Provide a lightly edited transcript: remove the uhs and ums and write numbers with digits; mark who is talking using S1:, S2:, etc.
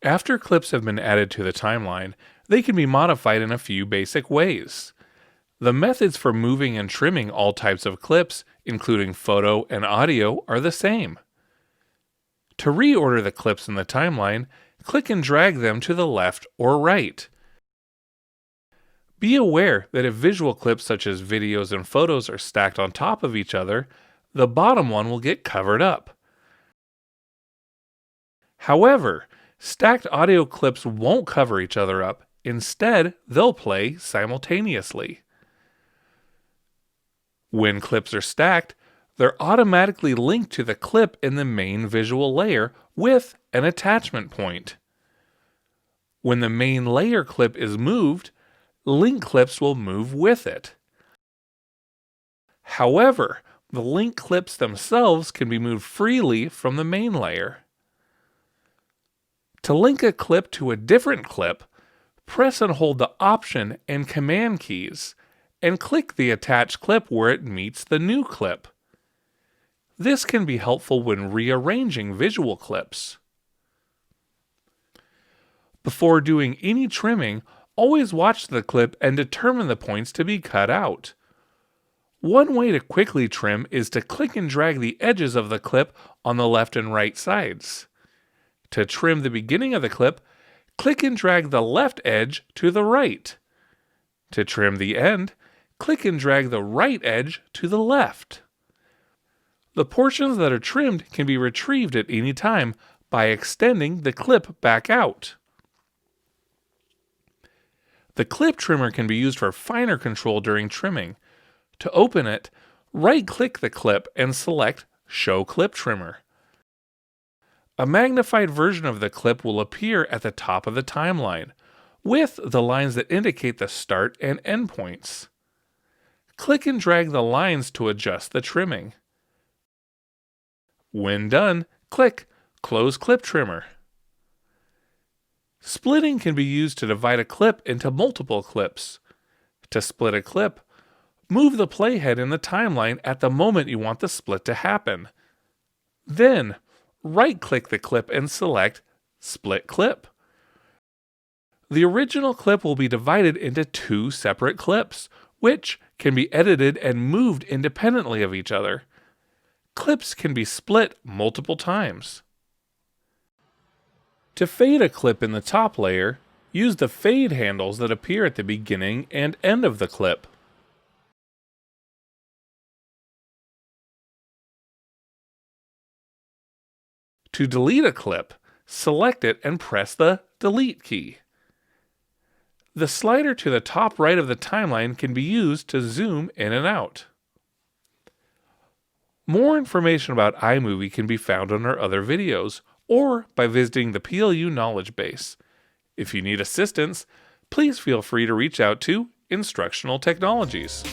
S1: After clips have been added to the timeline, they can be modified in a few basic ways. The methods for moving and trimming all types of clips, including photo and audio, are the same. To reorder the clips in the timeline, click and drag them to the left or right. Be aware that if visual clips such as videos and photos are stacked on top of each other, the bottom one will get covered up. However, stacked audio clips won't cover each other up. Instead, they'll play simultaneously. When clips are stacked, they're automatically linked to the clip in the main visual layer with an attachment point. When the main layer clip is moved, link clips will move with it. However, the link clips themselves can be moved freely from the main layer. To link a clip to a different clip, press and hold the Option and Command keys, and click the attached clip where it meets the new clip. This can be helpful when rearranging visual clips. Before doing any trimming, always watch the clip and determine the points to be cut out. One way to quickly trim is to click and drag the edges of the clip on the left and right sides. To trim the beginning of the clip, click and drag the left edge to the right. To trim the end, click and drag the right edge to the left. The portions that are trimmed can be retrieved at any time by extending the clip back out. The clip trimmer can be used for finer control during trimming. To open it, right-click the clip and select Show Clip Trimmer. A magnified version of the clip will appear at the top of the timeline, with the lines that indicate the start and end points. Click and drag the lines to adjust the trimming. When done, click Close Clip Trimmer. Splitting can be used to divide a clip into multiple clips. To split a clip, move the playhead in the timeline at the moment you want the split to happen. Then, right-click the clip and select Split Clip. The original clip will be divided into two separate clips, which can be edited and moved independently of each other. Clips can be split multiple times. To fade a clip in the top layer, use the fade handles that appear at the beginning and end of the clip. To delete a clip, select it and press the Delete key. The slider to the top right of the timeline can be used to zoom in and out. More information about iMovie can be found on our other videos, or by visiting the PLU knowledge base. If you need assistance, please feel free to reach out to Instructional Technologies.